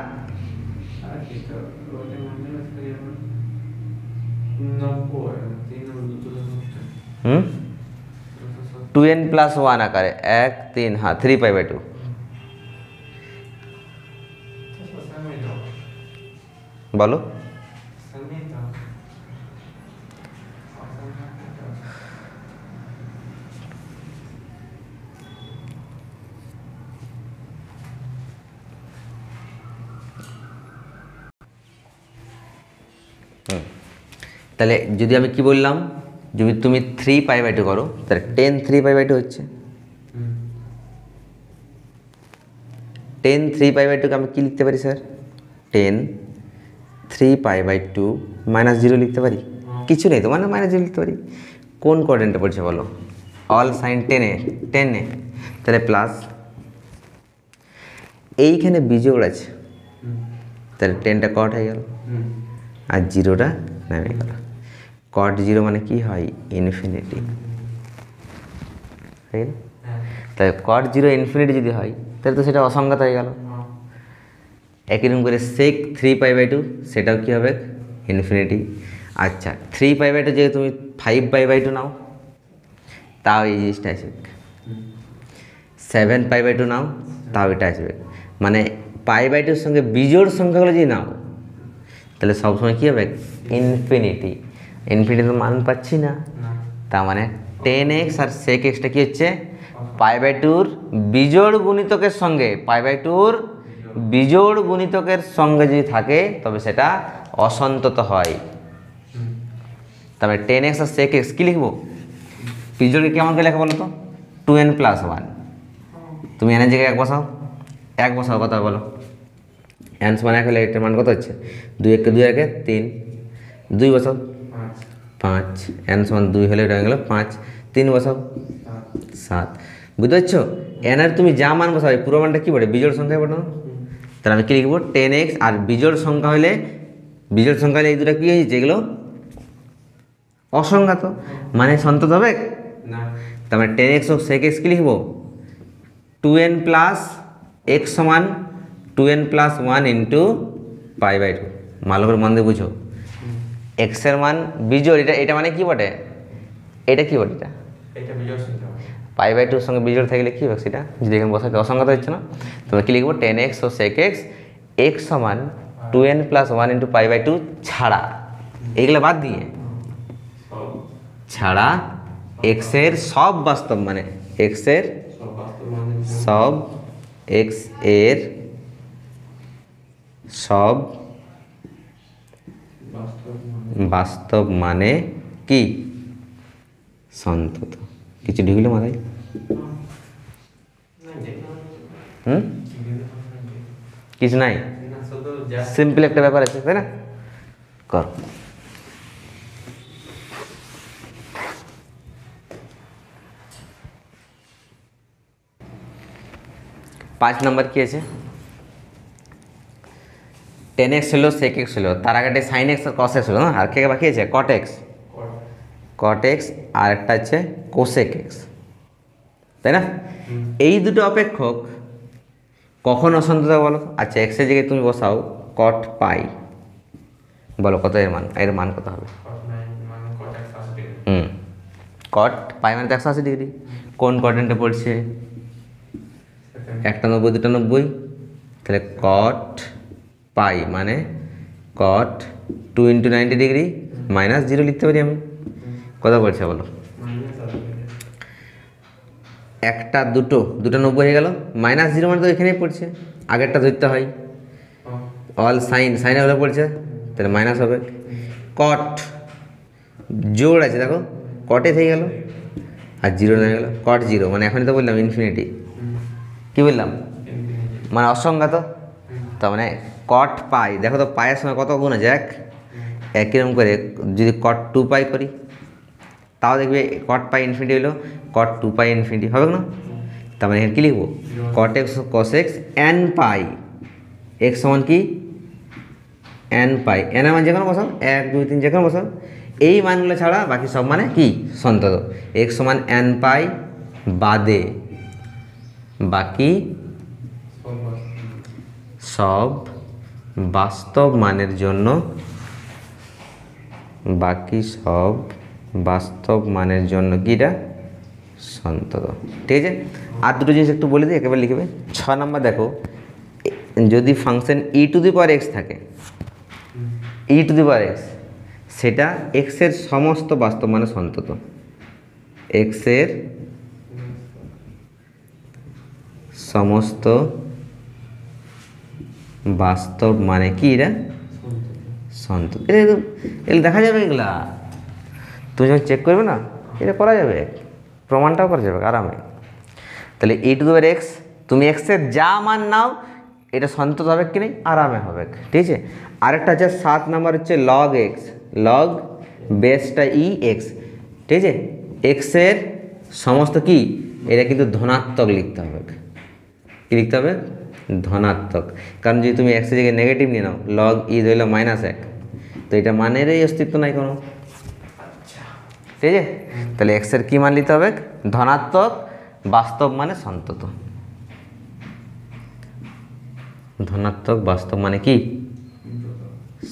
2n + 1 আকারে 1 3, হ্যাঁ 3 π/2 বলো। তাহলে যদি আমি কি বললাম, যদি তুমি 3 π/2 করো তাহলে 10 3 π/2 হচ্ছে। 10 3 π/2 কে আমি কি লিখতে পারি স্যার? 10 3 π/2 -0 লিখতে পারি, কিছু নেই তো, মানে -0 লিখতে পারি। কোন কোঅর্ডিনেটে পড়ছে বলো? অল সাইন 10 এ, তাহলে প্লাস, এইখানে বিজোড় আছে, তাহলে 10টা কট হয়ে গেল আর 0টা নেমে গেল। কট 0 মানে কি হয়? ইনফিনিটি, তাই না? তাই কট 0 ইনফিনিটি যদি হয় তাহলে তো সেটা অসংখ্যাত হয়ে গেল। একই রকম করে sec 3 π/2 সেটাও কী হবে? ইনফিনিটি। আচ্ছা, 3 π/2 যেহেতু তুমি 5 π/2 নাও, তাও এই জিনিসটা আসবে। 7 π/2 নাও, তাও এটা আসবে। মানে π/2 সঙ্গে বিজোড় সংখ্যাগুলো যদি নাও তাহলে সবসময় কী হবে? ইনফিনিটি। ইনফিনিটি তো মান পাচ্ছি না, তার মানে 10x আর sec xটা কী হচ্ছে? π/2 বিজোড় গুণিতকের সঙ্গে, π/2 বিজোড় গুণিতকের সঙ্গে যদি থাকে তবে সেটা অসন্তত হয়। তবে 10x আর sec x কী লিখবো? বিজোড়কে কেমন করে লেখা বলো তো? 2n + 1। তুমি এনের জায়গায় 1 বসাও, 1 বসাও, কত বলো? n সমান 1 হলে এটার মান কত হচ্ছে? 2 1 2 1 3, 2 বসাও 5, n সমান 2 হলে এটা হয়ে গেল 5, 3 বসাও 7। বুঝতে পারছো? n এর তুমি যা মান বসাবে পুরো মানটা কী পড়ে? বিজোড় সংখ্যায় পড়ো। তাহলে আমি কী লিখবো? 10x, আর বিজোড় সংখ্যা হলে এই দুটো কী হয়েছে? এগুলো অসংখ্যাত, মানে সন্তত হবে না। তার মানে 10x ও sec x কী লিখবো? 2n + x সমান 2n + 1 × π/2। ভালো করে মন দিয়ে বুঝো, x এর মান বিজোড়, এটা মানে কি বটে? এটা কি বটে? এটা বিজোড় সংখ্যা। π/2 এর সঙ্গে বিজোড় থাকলে কী হবে সেটা? যদি এখানে বসাতে অসংখ্যাত হচ্ছে না, তোমরা কী লিখবো? 10x ও sec x, x সমান 2n + 1 × π/2 ছাড়া, এইগুলো বাদ দিয়ে ছাড়া x এর সব বাস্তব মানে, x এর সব, x এর সব বাস্তব মানে কি? সন্তত। কিছু ঢুকলো মাথায়? কিছু নাই, না শুধু just সিম্পল একটা ব্যাপার আছে, তাই না? কর। পাঁচ নাম্বার কি আছে? টেন এক্স হলো, সেক এক্স হলো, তার আগে সাইন এক্স আর কস এক্স হলো না, আর কে বাকি আছে? Cot x. কট এক্স আর একটা আছে কোসেক এক্স, তাই না? এই দুটো অপেক্ষক কখন অসন্তত বলো? আচ্ছা, এক্সের জায়গায় তুমি বসাও কট পাই, বলো কত এর মান? এর মান কত হবে? মানে cot 180 ডিগ্রি। কট পাই মানে তো 180 ডিগ্রি। কোন কোয়াড্রেন্টে পড়ছে? একটা 90 দুটা 90, তাহলে কট পাই মানে কট 2 × 90 ডিগ্রি মাইনাস 0 লিখতে পারি আমি। কথা বলছে বলো? একটা দুটো 90 হয়ে গেল, মাইনাস 0 মানে তো এখানেই পড়ছে, আগেরটা ধরতে হয়। অল সাইন হলে পড়ছে, তাহলে মাইনাস হবে। কট জোর আছে, দেখো কটে থেকে গেল আর 0 হয়ে গেল, কট 0 মানে এখনই তো বললাম ইনফিনিটি। কি বললাম? মানে অসংজ্ঞাত। তার মানে কট পাই, দেখো তো পায়ের সময় কত গুণ আছে? একইরকম করে যদি কট 2 পাই করি, তাও দেখবে কট পাই ইনফিনিটি হলো, কট 2 পাই ইনফিনিটি হবে না? তার মানে এখানে কী লিখবো? Cot x cos x N পাই, এক্স সমান কি? এন পাই। এন মান যেখানে বসাও, 1 2 3 যেখানে বসাও, এই মানগুলো ছাড়া বাকি সব মানে কি? সন্তত। এক্স সমান এন পাই বাদে বাকি সব বাস্তব মানের জন্য, বাকি সব বাস্তব মানের জন্য কিটা? সন্তত। ঠিক আছে, আর দুটো জিনিস একটু বলে দিই, একেবারে লিখবে। 6 নম্বর দেখো, যদি ফাংশন e⁻x থাকে, e⁻x সেটা এক্সের সমস্ত বাস্তব মানে সন্তত। এক্সের সমস্ত বাস্তব মানে কি? এটা সন্তত। এগুলো দেখা যাবে, এগুলা তুমি যখন চেক করবে না, এটা করা যাবে, প্রমাণটাও করা যাবে আরামে। তাহলে e⁻x, তুমি এক্সের যা মান নাও এটা সন্তত হবে কি নেই? আরামে হবে। ঠিক আছে, আরেকটা আছে 7 নাম্বার হচ্ছে লগ এক্স, লগ বেসটা ex। ঠিক আছে, এক্সের সমস্ত কি? এটা কিন্তু ধনাত্মক লিখতে হবে। কী লিখতে হবে? ধনাত্মক। কারণ যদি তুমি এক্সের জায়গায় নেগেটিভ নিয়ে নাও, লগ ই ধরলো -1, তো এটা মানেরই অস্তিত্ব নাই কোনো। ঠিক আছে, তাহলে এক্সের কী মান নিতে হবে? ধনাত্মক, বাস্তব মানে সন্তত। ধনাত্মক বাস্তব মানে কি?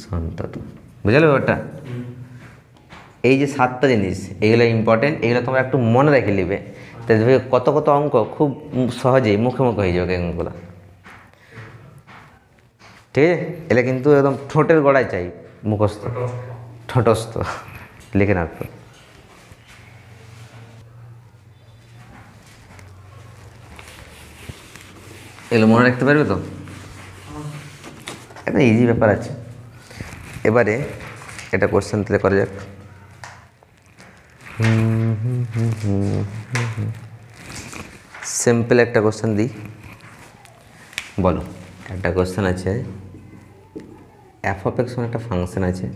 সন্তত। বুঝলে ব্যাপারটা? এই যে 7টা জিনিস, এগুলো ইম্পর্টেন্ট, এগুলো তোমরা একটু মনে রেখে নিবে, তাহলে কত কত অঙ্ক খুব সহজেই মুখে মুখে হয়ে যাবে অঙ্কগুলো। ঠিক আছে, এটা কিন্তু একদম ঠোঁটের গোড়ায় চাই, মুখস্থ ঠোঁটস্থ লিখে রাখতো। এগুলো মনে রাখতে পারবে তো? একটা ইজি ব্যাপার আছে। এবারে এটা কোশ্চেন তাহলে করা যাক। সিম্পল একটা কোশ্চেন দিই, বলো। একটা কোশ্চেন আছে, f(x) একটা ফাংশন আছে,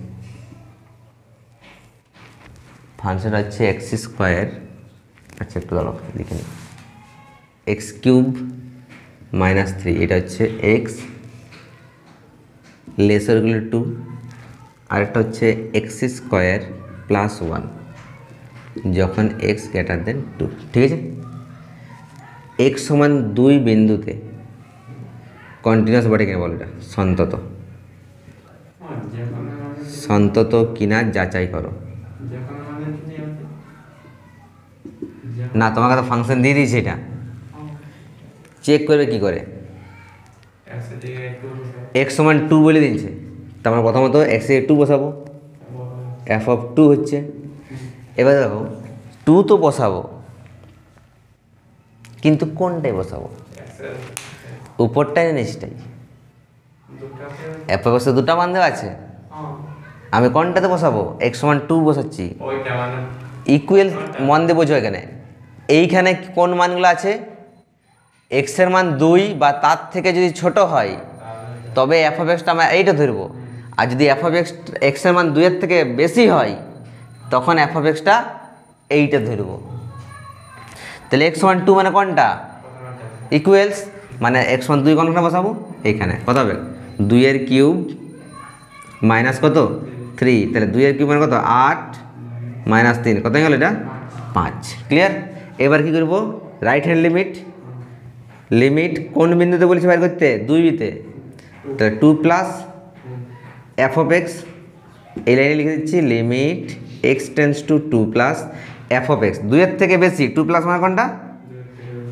ফাংশন হচ্ছে x²। আচ্ছা একটু দাঁড়াও লিখে নিই, x³ -3, এটা হচ্ছে x < 2, আরেকটা হচ্ছে x² + 1 যখন x > 2। ঠিক আছে, x সমান 2 বিন্দুতে কন্টিনিউয়াস বটে কিনা বলো, এটা সন্তত। সন্তত কিনা যাচাই করো। না, তোমাকে তো ফাংশন দিয়ে দিয়েছে, এটা চেক করবে কি করে? x সমান 2 বলে দিচ্ছে, তার মানে প্রথমত x এ 2 বসাবো, f(2) হচ্ছে। এবার দেখো 2 তো বসাবো, কিন্তু কোনটাই বসাবো? উপরটাই না নিচটাই? f বসে দুটা মান দেওয়া আছে, আমি কোনটাতে বসাবো? x সমান 2 বসাচ্ছি। ইকুয়াল মান দেবো এখানে, এইখানে কোন মানগুলো আছে? x এর মান 2 বা তার থেকে যদি ছোট হয় তবে এফ অফ এক্সটা আমরা এইটা ধরবো। আর যদি এফ অফ এক্সের মান 2 এর থেকে বেশি হয় তখন এফ অফ এক্সটা এইটা ধরবো। তাহলে এক্স সমান 2 মানে কোনটা? ইকুয়ালস মানে এক্স সমান 2 কোনটা বসাবো? এইখানে কত হবে? 2 এর কিউব মাইনাস কত 3, তাহলে 2 এর কিউব মানে কত 8 মাইনাস 3 কত হয়ে গেল? এটা 5। ক্লিয়ার? এবার কি করব? রাইট হ্যান্ড লিমিট কোন বিন্দুতে বলেছি বের করতে? 2তে। তাহলে 2 প্লাস এফ অফ এক্স, এই লাইনে লিখে দিচ্ছি limit x tends to 2 plus f of x. 2 এর থেকে বেশি 2 প্লাস মানে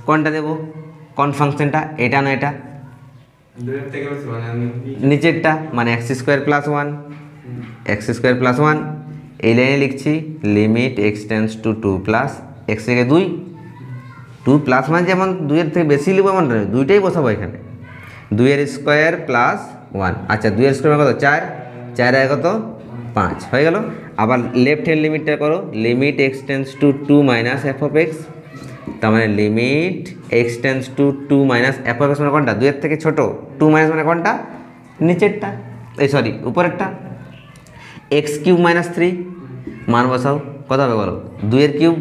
কোনটা দেবো? কোন ফাংশনটা? এটা না এটা? 2 এর থেকে বেশি মানে নিচেরটা মানে x square plus 1, x square plus 1। এই লাইনে লিখছি limit x tends to 2 plus x থেকে 2। 2 প্লাস মানে যেমন 2 এর থেকে বেশি লিখবো এমন নয়, দুইটাই বসাবো এখানে। 2 এর স্কোয়ার প্লাস 1, আচ্ছা 2 এর স্কোয়ার কত 4, 4 আর কত 5 হয়ে গেল। আবার লেফট হ্যান্ড লিমিটটা করো, limit x tends to 2 minus f of x. তার মানে limit x tends to 2 minus f of x মানে কোনটা? 2 এর থেকে ছোট। 2 মাইনাস মানে কোনটা? নিচেরটা, এই সরি উপরেরটা। এক্স কিউব মাইনাস 3 মান বসাও, কত হবে বলো? 2 এর কিউব,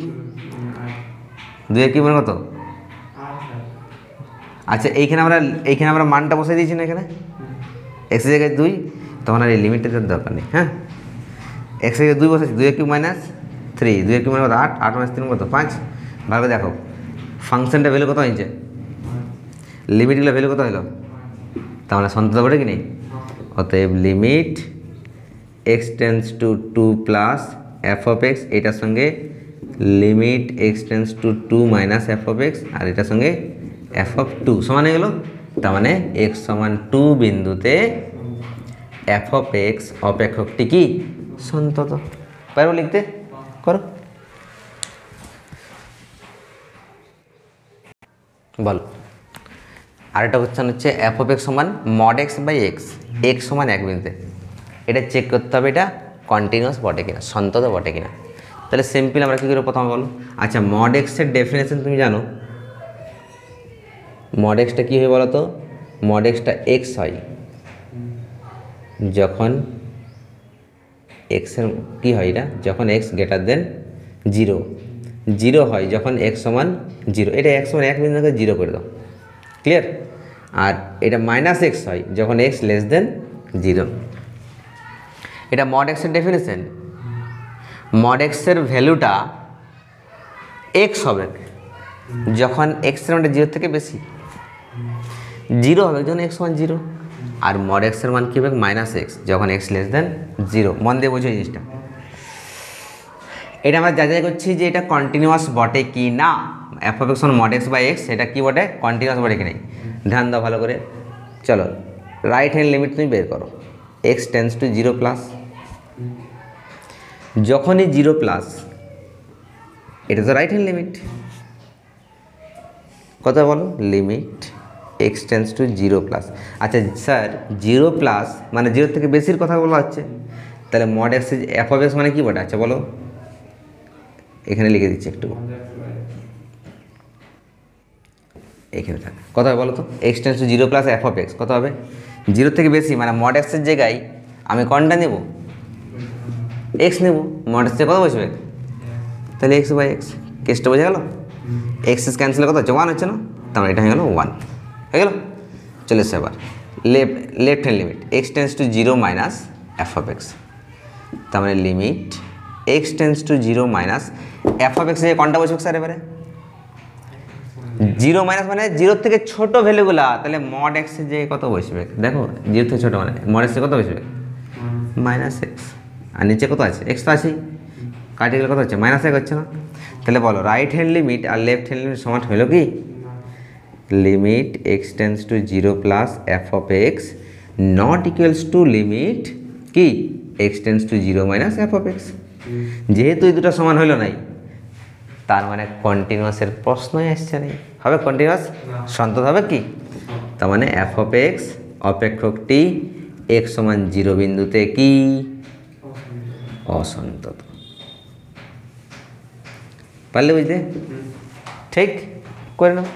2 এর কিউব মানে কত? আচ্ছা এইখানে আমরা মানটা বসাই দিয়েছি না এখানে, এক্স জায়গায় 2, তখন আর এই লিমিটটা দরকার নেই। হ্যাঁ, এক্স জায়গায় 2 বসাচ্ছি, 2 এর কিউব মাইনাস 3, 2 এর কিউব মানে কত 8, 8 মাইনাস 3 কত 5। ভালো দেখো ফাংশনটা ভ্যালু কত হয়েছে, লিমিটগুলো ভ্যালু কত হলো, তার মানে সন্তত বটে কি নেই? অতএব limit x tends to 2 plus f of x, এটার সঙ্গে limit x tends to 2 minus f of x, আর এটার সঙ্গে এফ অফ 2 সমান হয়ে গেল। তার মানে এক্স সমান 2 বিন্দুতে এফ অফ এক্স অপেক্ষকটি কি সন্তত। পারবো লিখতে? করো বলো। আরেকটা কোশ্চেন হচ্ছে এফ অফ এক্স সমান mod x by x, x সমান 1 বিন্দুতে। এটা চেক করতে হবে এটা কন্টিনিউয়াস বটে কিনা, সন্তত বটে কিনা। তাহলে সিম্পল আমরা কী করে প্রথমে বলো। আচ্ছা মড এক্সের ডেফিনেশন তুমি জানো, মড এক্সটা কী হয় বলো তো? মড এক্সটা এক্স হয় যখন এক্সের কী হয় এটা, যখন এক্স গ্রেটার দেন 0, 0 হয় যখন এক্স সমান 0। এটা এক্স সমান 1 বিন্দুকে 0 করে দাও, ক্লিয়ার? আর এটা মাইনাস এক্স হয় যখন এক্স লেস দেন 0। এটা মড এক্সের ডেফিনেশন। মড এক্সের ভ্যালুটা এক্স হবে যখন এক্সের মানটা 0 থেকে বেশি, 0 হবে যখন এক্স সমান 0। আর মড এক্সের মান কী হবে? মাইনাস এক্স যখন এক্স লেস দেন 0। মন দিয়ে বোঝো এই জিনিসটা। এটা আমরা যাচাই করছি যে এটা কন্টিনিউয়াস বটে কি না। এফ অফ এক্স সমান মড এক্স বাই এক্স, এটা কি বটে? কন্টিনিউয়াস বটে কি নেই। ধ্যান দাও ভালো করে। চলো রাইট হ্যান্ড লিমিট তুমি বের করো, এক্স টেন্স টু 0 প্লাস, যখনই 0 প্লাস, এটা তো রাইট হ্যান্ড লিমিট, কত বলো? Limit x tends to 0 plus. আচ্ছা স্যার 0 প্লাস মানে 0 থেকে বেশির কথা বলা হচ্ছে, তাহলে mod x F of x মানে কি বটে? আচ্ছা বলো, এখানে লিখে দিচ্ছি একটু, এখানে থাকে কত হবে বলো তো? X tends to 0 plus f of x কত হবে? 0 থেকে বেশি মানে মড এক্সের জায়গায় আমি কোনটা নেব? এক্স নেব। মড এক্সে কত বসবে? তাহলে এক্স বাই এক্স। কেসটা বোঝা গেল? এক্স ক্যান্সেল কত হচ্ছে? 1 হচ্ছে না? তার মানে এটা হয়ে গেল 1 হয়ে গেল। চলে এসছে আবার left hand limit x tends to 0 minus f of x, তার মানে limit x tends to 0 minus f of x কোনটা বসবে স্যার এবারে? 0 মাইনাস মানে 0 থেকে ছোট ভ্যালুগুলা, তাহলে মড এক্সের যে কত বসবে? দেখো 0 থেকে ছোটো মানে মড এক্সে কত বসবে? Minus x. আর নিচে কত আছে? এক্স তো আছেই, কাটি গেলে কত হচ্ছে? মাইনাস 1 হচ্ছে না? তাহলে বলো রাইট হ্যান্ড লিমিট আর লেফট হ্যান্ড লিমিট সমান হলো কি? Limit x tends to 0 plus f of x not equals to limit কি x tends to 0 minus f of x. যেহেতু এই দুটো সমান হইল নাই, তার মানে কন্টিনিউয়াসের প্রশ্নই আসছে না। হবে কন্টিনিউয়াস? সন্তত হবে কি? তার মানে এফ অফ এক্স অপেক্ষকটি এক্স সমান 0 বিন্দুতে কি অসন্তত। পারলে বুঝতে? ঠিক করে নাও।